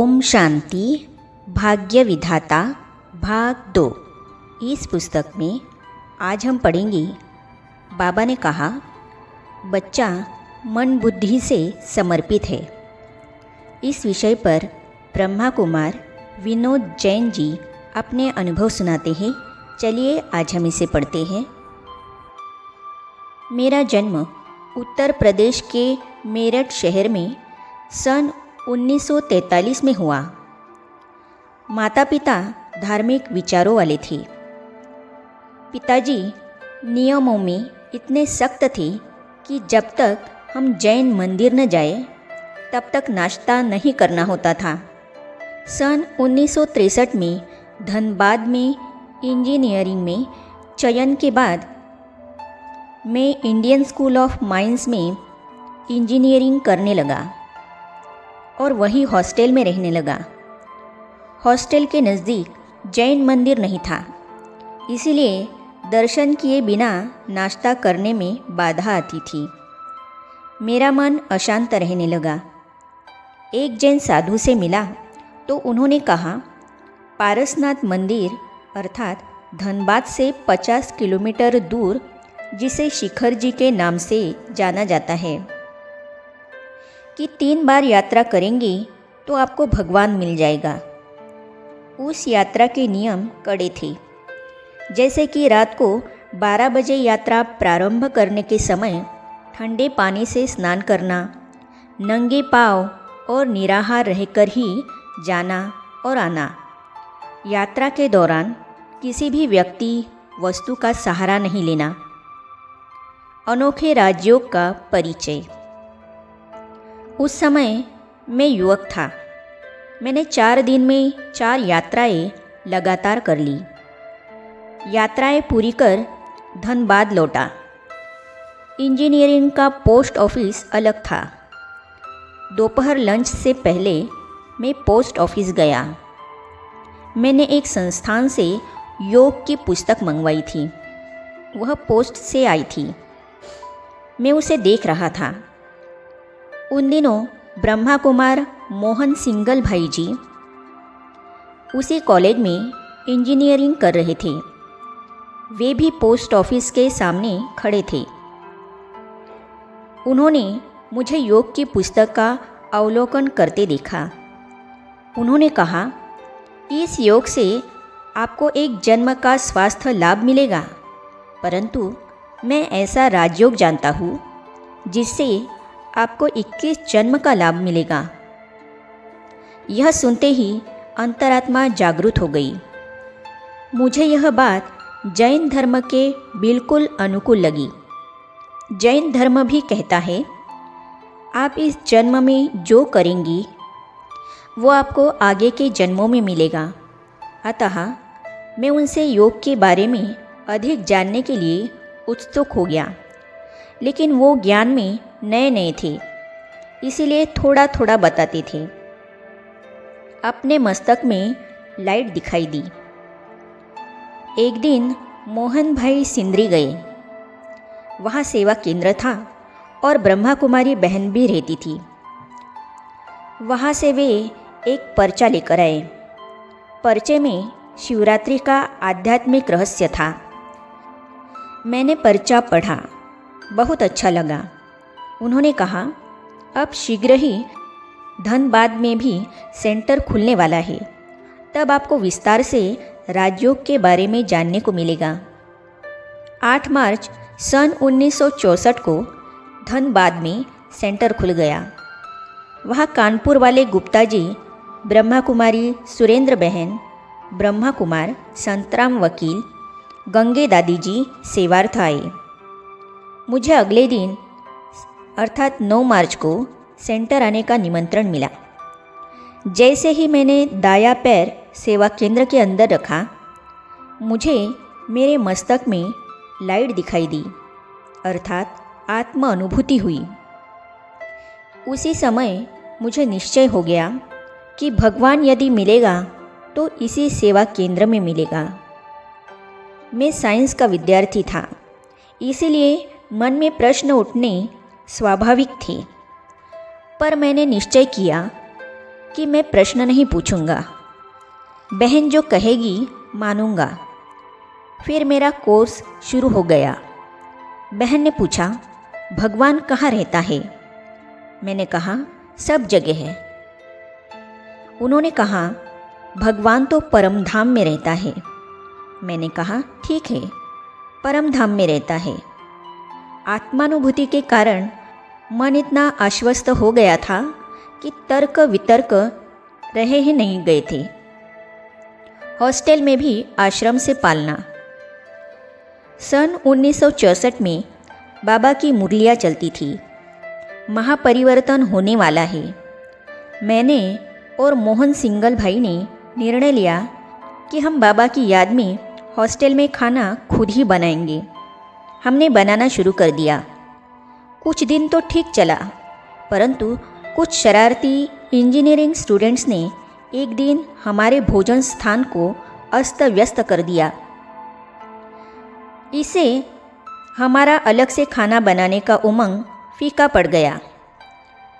ओम शांति भाग्य विधाता भाग 2। इस पुस्तक में आज हम पढ़ेंगे। बाबा ने कहा, बच्चा मन बुद्धि से समर्पित है। इस विषय पर ब्रह्मा कुमार विनोद जैन जी अपने अनुभव सुनाते हैं। चलिए आज हम इसे पढ़ते हैं। मेरा जन्म उत्तर प्रदेश के मेरठ शहर में सन 1943 में हुआ। माता पिता धार्मिक विचारों वाले थे। पिताजी नियमों में इतने सख्त थे कि जब तक हम जैन मंदिर न जाए तब तक नाश्ता नहीं करना होता था। सन 1963 में धनबाद में इंजीनियरिंग में चयन के बाद मैं इंडियन स्कूल ऑफ माइंस में इंजीनियरिंग करने लगा और वही हॉस्टल में रहने लगा। हॉस्टल के नज़दीक जैन मंदिर नहीं था, इसीलिए दर्शन किए बिना नाश्ता करने में बाधा आती थी। मेरा मन अशांत रहने लगा। एक जैन साधु से मिला तो उन्होंने कहा, पारसनाथ मंदिर अर्थात धनबाद से 50 किलोमीटर दूर, जिसे शिखर जी के नाम से जाना जाता है, कि 3 बार यात्रा करेंगे तो आपको भगवान मिल जाएगा। उस यात्रा के नियम कड़े थे, जैसे कि रात को 12 बजे यात्रा प्रारंभ करने के समय ठंडे पानी से स्नान करना, नंगे पांव और निराहार रहकर ही जाना और आना। यात्रा के दौरान किसी भी व्यक्ति वस्तु का सहारा नहीं लेना। अनोखे राजयोग का परिचय। उस समय मैं युवक था। मैंने 4 दिन में 4 यात्राएं लगातार कर ली। यात्राएं पूरी कर धनबाद लौटा। इंजीनियरिंग का पोस्ट ऑफिस अलग था। दोपहर लंच से पहले मैं पोस्ट ऑफिस गया। मैंने एक संस्थान से योग की पुस्तक मंगवाई थी। वह पोस्ट से आई थी। मैं उसे देख रहा था। उन दिनों ब्रह्मा कुमार मोहन सिंगल भाई जी उसी कॉलेज में इंजीनियरिंग कर रहे थे। वे भी पोस्ट ऑफिस के सामने खड़े थे। उन्होंने मुझे योग की पुस्तक का अवलोकन करते देखा। उन्होंने कहा, इस योग से आपको एक जन्म का स्वास्थ्य लाभ मिलेगा, परंतु मैं ऐसा राजयोग जानता हूँ जिससे आपको 21 जन्म का लाभ मिलेगा। यह सुनते ही अंतरात्मा जागृत हो गई। मुझे यह बात जैन धर्म के बिल्कुल अनुकूल लगी। जैन धर्म भी कहता है, आप इस जन्म में जो करेंगी वो आपको आगे के जन्मों में मिलेगा। अतः मैं उनसे योग के बारे में अधिक जानने के लिए उत्सुक हो गया, लेकिन वो ज्ञान में नए नए थे, इसीलिए थोड़ा थोड़ा बताते थे। अपने मस्तक में लाइट दिखाई दी। एक दिन मोहन भाई सिंदरी गए। वहाँ सेवा केंद्र था और ब्रह्मा कुमारी बहन भी रहती थी। वहाँ से वे एक पर्चा लेकर आए। पर्चे में शिवरात्रि का आध्यात्मिक रहस्य था। मैंने पर्चा पढ़ा, बहुत अच्छा लगा। उन्होंने कहा, अब शीघ्र ही धनबाद में भी सेंटर खुलने वाला है, तब आपको विस्तार से राजयोग के बारे में जानने को मिलेगा। 8 मार्च सन 1964 को धनबाद में सेंटर खुल गया। वहाँ कानपुर वाले गुप्ता जी, ब्रह्मा कुमारी सुरेंद्र बहन, ब्रह्मा कुमार संतराम वकील, गंगे दादी जी सेवार्थ आए। मुझे अगले दिन अर्थात 9 मार्च को सेंटर आने का निमंत्रण मिला। जैसे ही मैंने दायां पैर सेवा केंद्र के अंदर रखा, मुझे मेरे मस्तक में लाइट दिखाई दी, अर्थात आत्म अनुभूति हुई। उसी समय मुझे निश्चय हो गया कि भगवान यदि मिलेगा तो इसी सेवा केंद्र में मिलेगा। मैं साइंस का विद्यार्थी था, इसीलिए मन में प्रश्न उठने स्वाभाविक थे, पर मैंने निश्चय किया कि मैं प्रश्न नहीं पूछूंगा। बहन जो कहेगी मानूंगा। फिर मेरा कोर्स शुरू हो गया। बहन ने पूछा, भगवान कहाँ रहता है? मैंने कहा, सब जगह है। उन्होंने कहा, भगवान तो परम धाम में रहता है। मैंने कहा, ठीक है, परम धाम में रहता है। आत्मानुभूति के कारण मन इतना आश्वस्त हो गया था कि तर्क वितर्क रहे ही नहीं गए थे। हॉस्टल में भी आश्रम से पालना। सन 1964 में बाबा की मुरलियाँ चलती थी। महापरिवर्तन होने वाला है। मैंने और मोहन सिंगल भाई ने निर्णय लिया कि हम बाबा की याद में हॉस्टल में खाना खुद ही बनाएंगे। हमने बनाना शुरू कर दिया। कुछ दिन तो ठीक चला, परंतु कुछ शरारती इंजीनियरिंग स्टूडेंट्स ने एक दिन हमारे भोजन स्थान को अस्त व्यस्त कर दिया। इससे हमारा अलग से खाना बनाने का उमंग फीका पड़ गया।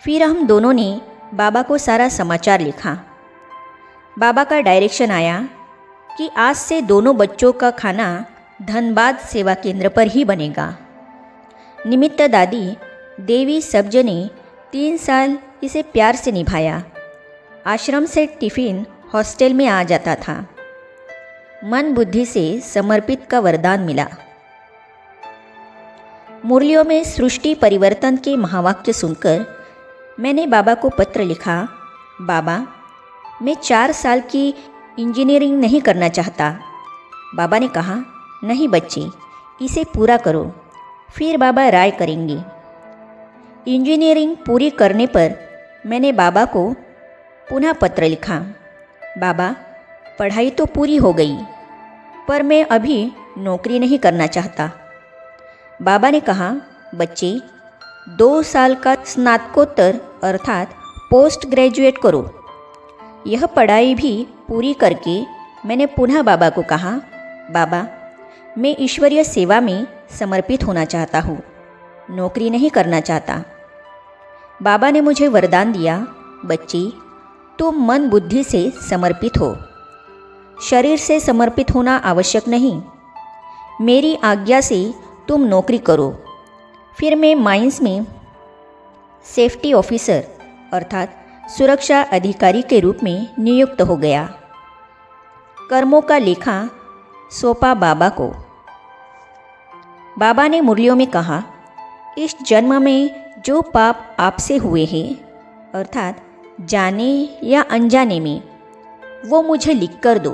फिर हम दोनों ने बाबा को सारा समाचार लिखा। बाबा का डायरेक्शन आया कि आज से दोनों बच्चों का खाना धनबाद सेवा केंद्र पर ही बनेगा। निमित्त दादी देवी सब्ज ने 3 साल इसे प्यार से निभाया। आश्रम से टिफ़िन हॉस्टल में आ जाता था। मन बुद्धि से समर्पित का वरदान मिला। मुरलियों में सृष्टि परिवर्तन के महावाक्य सुनकर मैंने बाबा को पत्र लिखा, बाबा, मैं 4 साल की इंजीनियरिंग नहीं करना चाहता। बाबा ने कहा, नहीं बच्चे, इसे पूरा करो, फिर बाबा राय करेंगे। इंजीनियरिंग पूरी करने पर मैंने बाबा को पुनः पत्र लिखा, बाबा, पढ़ाई तो पूरी हो गई, पर मैं अभी नौकरी नहीं करना चाहता। बाबा ने कहा, बच्चे, 2 साल का स्नातकोत्तर अर्थात पोस्ट ग्रेजुएट करो। यह पढ़ाई भी पूरी करके मैंने पुनः बाबा को कहा, बाबा, मैं ईश्वरीय सेवा में समर्पित होना चाहता हूँ, नौकरी नहीं करना चाहता। बाबा ने मुझे वरदान दिया, बच्ची, तुम मन बुद्धि से समर्पित हो, शरीर से समर्पित होना आवश्यक नहीं। मेरी आज्ञा से तुम नौकरी करो। फिर मैं माइंस में सेफ्टी ऑफिसर अर्थात सुरक्षा अधिकारी के रूप में नियुक्त हो गया। कर्मों का लेखा सौंपा बाबा को। बाबा ने मुरलियों में कहा, इस जन्म में जो पाप आपसे हुए हैं अर्थात जाने या अनजाने में, वो मुझे लिख कर दो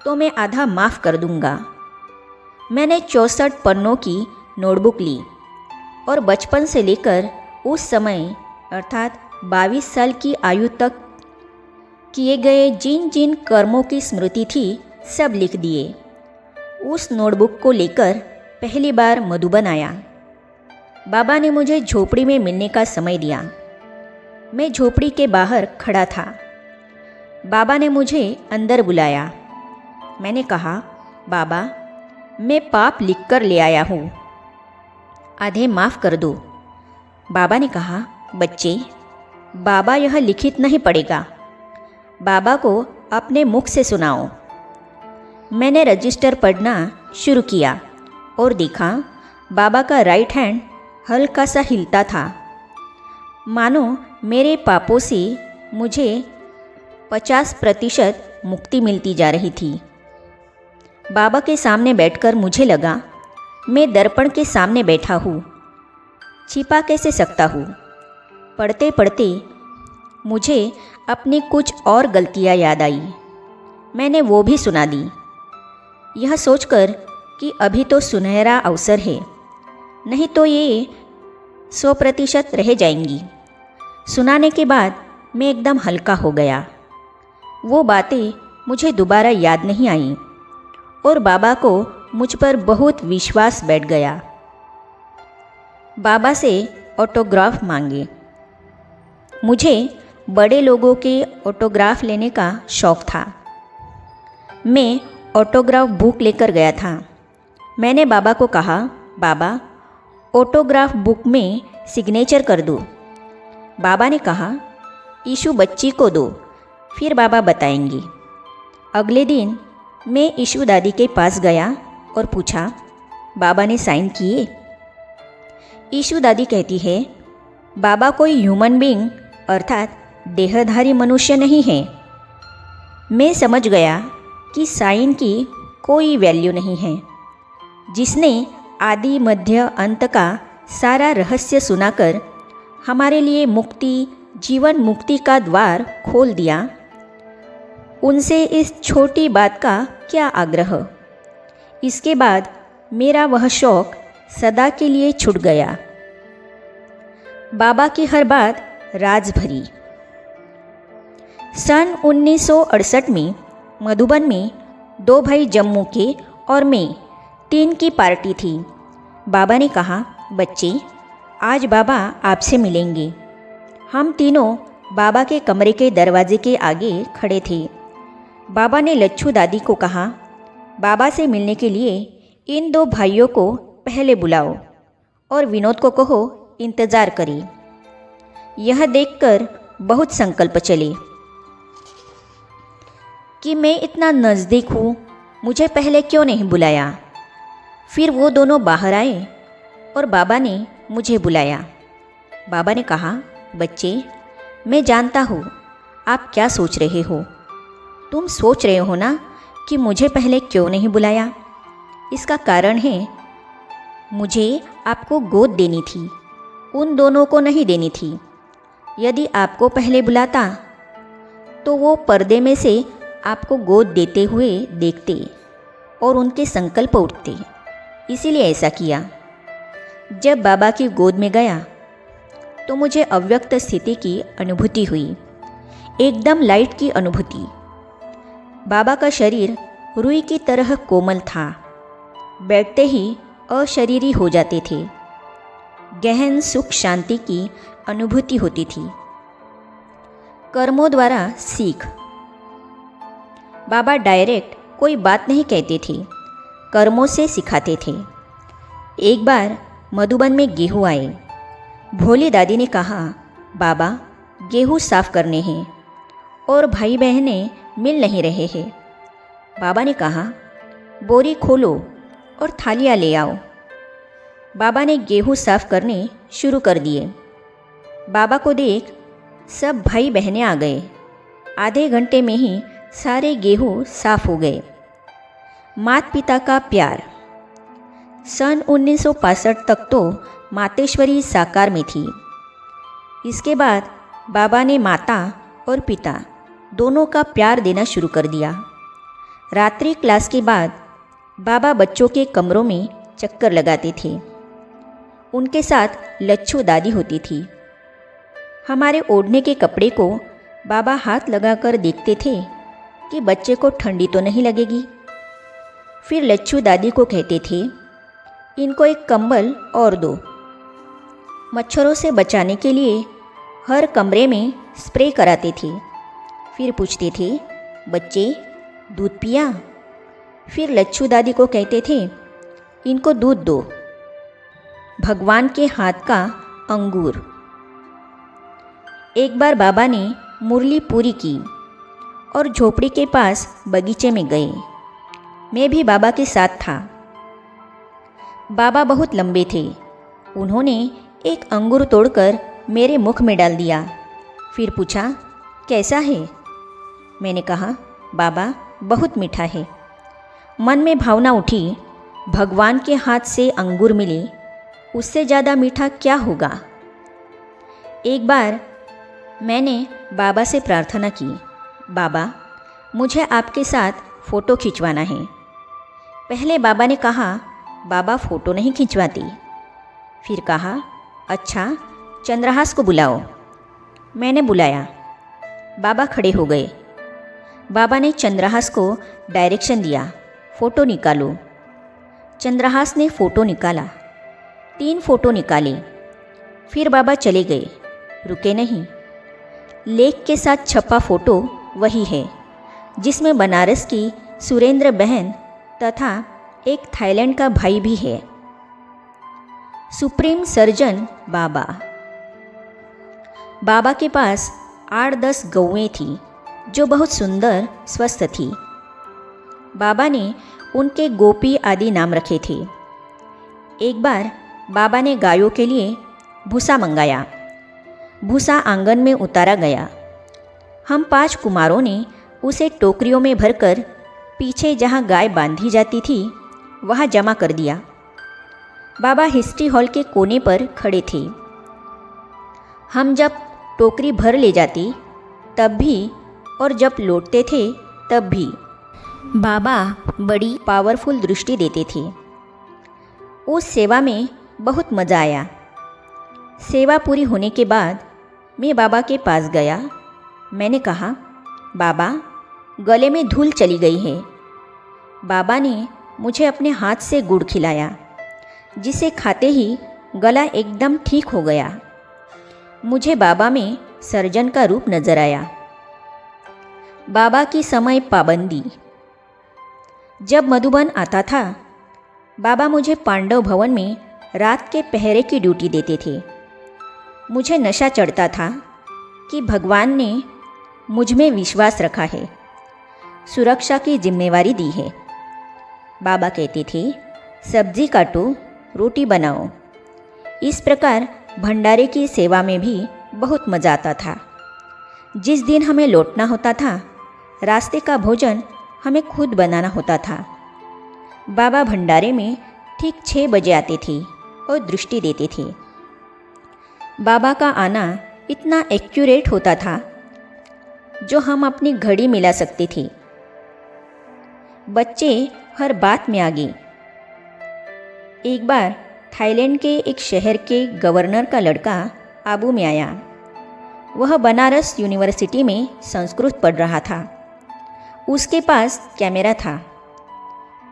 तो मैं आधा माफ़ कर दूंगा। मैंने 64 पन्नों की नोटबुक ली और बचपन से लेकर उस समय अर्थात 22 साल की आयु तक किए गए जिन जिन कर्मों की स्मृति थी सब लिख दिए। उस नोटबुक को लेकर पहली बार मधुबन आया। बाबा ने मुझे झोपड़ी में मिलने का समय दिया। मैं झोपड़ी के बाहर खड़ा था। बाबा ने मुझे अंदर बुलाया। मैंने कहा, बाबा, मैं पाप लिख कर ले आया हूँ, आधे माफ़ कर दो। बाबा ने कहा, बच्चे, बाबा यह लिखित नहीं पढ़ेगा, बाबा को अपने मुख से सुनाओ। मैंने रजिस्टर पढ़ना शुरू किया और देखा बाबा का राइट हैंड हल्का सा हिलता था, मानो मेरे पापों से मुझे 50% मुक्ति मिलती जा रही थी। बाबा के सामने बैठकर मुझे लगा मैं दर्पण के सामने बैठा हूँ, छिपा कैसे सकता हूँ। पढ़ते पढ़ते मुझे अपनी कुछ और गलतियाँ याद आई। मैंने वो भी सुना दी, यह सोचकर कि अभी तो सुनहरा अवसर है, नहीं तो ये 100% रह जाएंगी। सुनाने के बाद मैं एकदम हल्का हो गया। वो बातें मुझे दोबारा याद नहीं आईं और बाबा को मुझ पर बहुत विश्वास बैठ गया। बाबा से ऑटोग्राफ मांगे। मुझे बड़े लोगों के ऑटोग्राफ लेने का शौक़ था। मैं ऑटोग्राफ बुक लेकर गया था। मैंने बाबा को कहा, बाबा, ऑटोग्राफ बुक में सिग्नेचर कर दो। बाबा ने कहा, ईशु बच्ची को दो, फिर बाबा बताएंगे। अगले दिन मैं ईशु दादी के पास गया और पूछा, बाबा ने साइन किए? ईशु दादी कहती है, बाबा कोई ह्यूमन बीइंग अर्थात देहधारी मनुष्य नहीं है। मैं समझ गया कि साइन की कोई वैल्यू नहीं है। जिसने आदि मध्य अंत का सारा रहस्य सुनाकर हमारे लिए मुक्ति, जीवन मुक्ति का द्वार खोल दिया, उनसे इस छोटी बात का क्या आग्रह। इसके बाद मेरा वह शौक सदा के लिए छूट गया। बाबा की हर बात राज भरी। सन 1968 में मधुबन में 2 भाई जम्मू के और मैं 3 की पार्टी थी। बाबा ने कहा, बच्चे आज बाबा आपसे मिलेंगे। हम तीनों बाबा के कमरे के दरवाजे के आगे खड़े थे। बाबा ने लच्छू दादी को कहा, बाबा से मिलने के लिए इन 2 भाइयों को पहले बुलाओ और विनोद को कहो इंतज़ार करे। यह देखकर बहुत संकल्प चले कि मैं इतना नज़दीक हूँ, मुझे पहले क्यों नहीं बुलाया। फिर वो दोनों बाहर आए और बाबा ने मुझे बुलाया। बाबा ने कहा, बच्चे मैं जानता हूँ आप क्या सोच रहे हो। तुम सोच रहे हो ना कि मुझे पहले क्यों नहीं बुलाया। इसका कारण है मुझे आपको गोद देनी थी, उन दोनों को नहीं देनी थी। यदि आपको पहले बुलाता तो वो पर्दे में से आपको गोद देते हुए देखते और उनके संकल्प उठते। इसीलिए ऐसा किया। जब बाबा की गोद में गया तो मुझे अव्यक्त स्थिति की अनुभूति हुई, एकदम लाइट की अनुभूति। बाबा का शरीर रुई की तरह कोमल था, बैठते ही अशरीरी हो जाते थे। गहन सुख शांति की अनुभूति होती थी। कर्मों द्वारा सीख। बाबा डायरेक्ट कोई बात नहीं कहते थे, कर्मों से सिखाते थे। एक बार मधुबन में गेहूँ आए। भोली दादी ने कहा, बाबा गेहूँ साफ करने हैं और भाई बहनें मिल नहीं रहे हैं। बाबा ने कहा, बोरी खोलो और थालियाँ ले आओ। बाबा ने गेहूँ साफ करने शुरू कर दिए। बाबा को देख सब भाई बहनें आ गए। आधे घंटे में ही सारे गेहूँ साफ हो गए। माता पिता का प्यार। सन 1965 तक तो मातेश्वरी साकार में थी। इसके बाद बाबा ने माता और पिता दोनों का प्यार देना शुरू कर दिया। रात्रि क्लास के बाद बाबा बच्चों के कमरों में चक्कर लगाते थे। उनके साथ लच्छू दादी होती थी। हमारे ओढ़ने के कपड़े को बाबा हाथ लगाकर देखते थे कि बच्चे को ठंडी तो नहीं लगेगी। फिर लच्छू दादी को कहते थे, इनको एक कंबल और दो। मच्छरों से बचाने के लिए हर कमरे में स्प्रे कराते थे। फिर पूछते थे, बच्चे दूध पिया? फिर लच्छू दादी को कहते थे, इनको दूध दो। भगवान के हाथ का अंगूर। एक बार बाबा ने मुरली पूरी की और झोपड़ी के पास बगीचे में गए। मैं भी बाबा के साथ था। बाबा बहुत लंबे थे। उन्होंने एक अंगूर तोड़कर मेरे मुख में डाल दिया। फिर पूछा, कैसा है? मैंने कहा, बाबा बहुत मीठा है। मन में भावना उठी, भगवान के हाथ से अंगूर मिले, उससे ज़्यादा मीठा क्या होगा। एक बार मैंने बाबा से प्रार्थना की, बाबा मुझे आपके साथ फ़ोटो खिंचवाना है। पहले बाबा ने कहा, बाबा फ़ोटो नहीं खिंचवाती। फिर कहा, अच्छा चंद्रहास को बुलाओ। मैंने बुलाया। बाबा खड़े हो गए। बाबा ने चंद्रहास को डायरेक्शन दिया, फ़ोटो निकालो। चंद्रहास ने फ़ोटो निकाला। 3 फ़ोटो निकाले। फिर बाबा चले गए, रुके नहीं। लेख के साथ छपा फ़ोटो वही है जिसमें बनारस की सुरेंद्र बहन तथा एक थाईलैंड का भाई भी है। सुप्रीम सर्जन बाबा। बाबा के पास 8-10 गौएं थीं जो बहुत सुंदर स्वस्थ थी। बाबा ने उनके गोपी आदि नाम रखे थे। एक बार बाबा ने गायों के लिए भूसा मंगाया। भूसा आंगन में उतारा गया। हम 5 कुमारों ने उसे टोकरियों में भरकर पीछे जहाँ गाय बांधी जाती थी वहाँ जमा कर दिया। बाबा हिस्ट्री हॉल के कोने पर खड़े थे। हम जब टोकरी भर ले जाती तब भी और जब लौटते थे तब भी बाबा बड़ी पावरफुल दृष्टि देते थे। उस सेवा में बहुत मज़ा आया। सेवा पूरी होने के बाद मैं बाबा के पास गया। मैंने कहा, बाबा, गले में धूल चली गई है। बाबा ने मुझे अपने हाथ से गुड़ खिलाया, जिसे खाते ही गला एकदम ठीक हो गया। मुझे बाबा में सर्जन का रूप नजर आया। बाबा की समय पाबंदी। जब मधुबन आता था, बाबा मुझे पांडव भवन में रात के पहरे की ड्यूटी देते थे। मुझे नशा चढ़ता था कि भगवान ने मुझ में विश्वास रखा है, सुरक्षा की जिम्मेवारी दी है। बाबा कहते थे, सब्जी काटो, रोटी बनाओ। इस प्रकार भंडारे की सेवा में भी बहुत मज़ा आता था। जिस दिन हमें लौटना होता था, रास्ते का भोजन हमें खुद बनाना होता था। बाबा भंडारे में ठीक 6 बजे आते थे और दृष्टि देते थे। बाबा का आना इतना एक्यूरेट होता था जो हम अपनी घड़ी मिला सकते थे। बच्चे हर बात में आगे। एक बार थाईलैंड के एक शहर के गवर्नर का लड़का आबू में आया। वह बनारस यूनिवर्सिटी में संस्कृत पढ़ रहा था। उसके पास कैमरा था।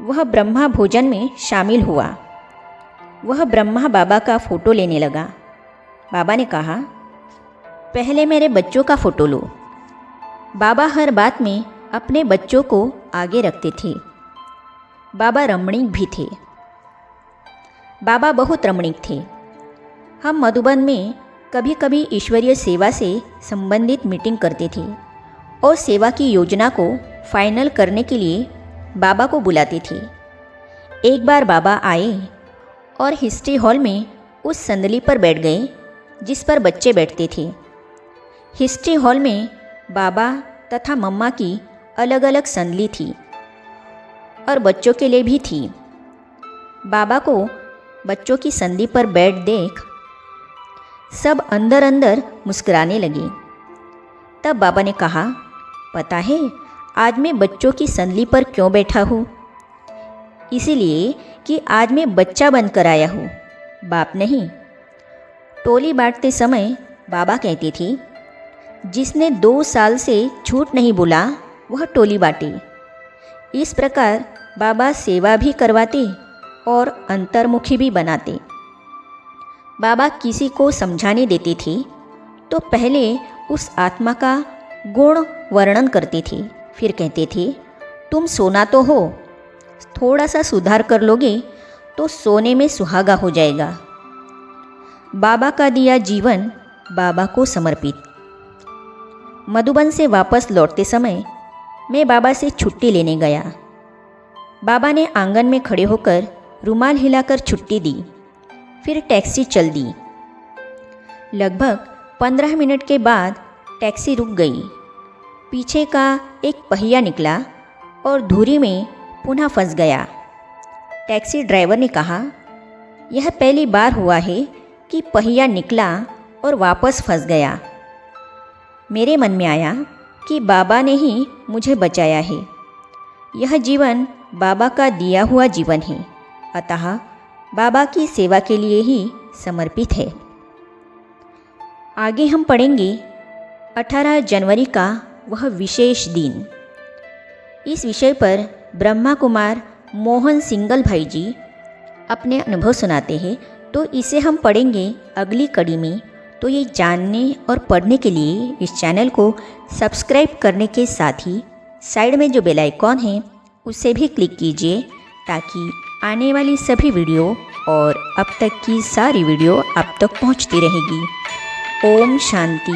वह ब्रह्मा भोजन में शामिल हुआ। वह ब्रह्मा बाबा का फ़ोटो लेने लगा। बाबा ने कहा, पहले मेरे बच्चों का फ़ोटो लो। बाबा हर बात में अपने बच्चों को आगे रखते थे। बाबा रमणीक भी थे। बाबा बहुत रमणीक थे। हम मधुबन में कभी कभी ईश्वरीय सेवा से संबंधित मीटिंग करते थे और सेवा की योजना को फाइनल करने के लिए बाबा को बुलाते थे। एक बार बाबा आए और हिस्ट्री हॉल में उस संदली पर बैठ गए जिस पर बच्चे बैठते थे। हिस्ट्री हॉल में बाबा तथा मम्मा की अलग अलग संदली थी और बच्चों के लिए भी थी। बाबा को बच्चों की संदली पर बैठ देख सब अंदर अंदर मुस्कुराने लगे। तब बाबा ने कहा, पता है आज मैं बच्चों की संदली पर क्यों बैठा हूँ? इसीलिए कि आज मैं बच्चा बनकर आया हूँ, बाप नहीं। टोली बांटते समय बाबा कहते थे, जिसने 2 साल से झूठ नहीं बोला वह टोली बांटे। इस प्रकार बाबा सेवा भी करवाते और अंतर्मुखी भी बनाते। बाबा किसी को समझाने देते थे तो पहले उस आत्मा का गुण वर्णन करते थे, फिर कहते थे, तुम सोना तो हो, थोड़ा सा सुधार कर लोगे तो सोने में सुहागा हो जाएगा। बाबा का दिया जीवन बाबा को समर्पित। मधुबन से वापस लौटते समय मैं बाबा से छुट्टी लेने गया। बाबा ने आंगन में खड़े होकर रुमाल हिलाकर छुट्टी दी, फिर टैक्सी चल दी। लगभग 15 मिनट के बाद टैक्सी रुक गई। पीछे का एक पहिया निकला और धुरी में पुनः फंस गया। टैक्सी ड्राइवर ने कहा, यह पहली बार हुआ है कि पहिया निकला और वापस फंस गया। मेरे मन में आया कि बाबा ने ही मुझे बचाया है। यह जीवन बाबा का दिया हुआ जीवन है, अतः बाबा की सेवा के लिए ही समर्पित है। आगे हम पढ़ेंगे 18 जनवरी का वह विशेष दिन। इस विषय पर ब्रह्मा कुमार मोहन सिंगल भाई जी अपने अनुभव सुनाते हैं, तो इसे हम पढ़ेंगे अगली कड़ी में। तो ये जानने और पढ़ने के लिए इस चैनल को सब्सक्राइब करने के साथ ही साइड में जो बेल आइकॉन है उसे भी क्लिक कीजिए, ताकि आने वाली सभी वीडियो और अब तक की सारी वीडियो आप तक पहुंचती रहेगी। ओम शांति।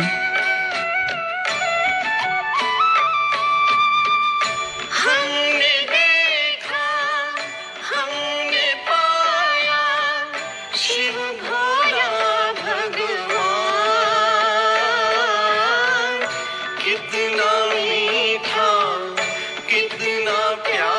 प्यार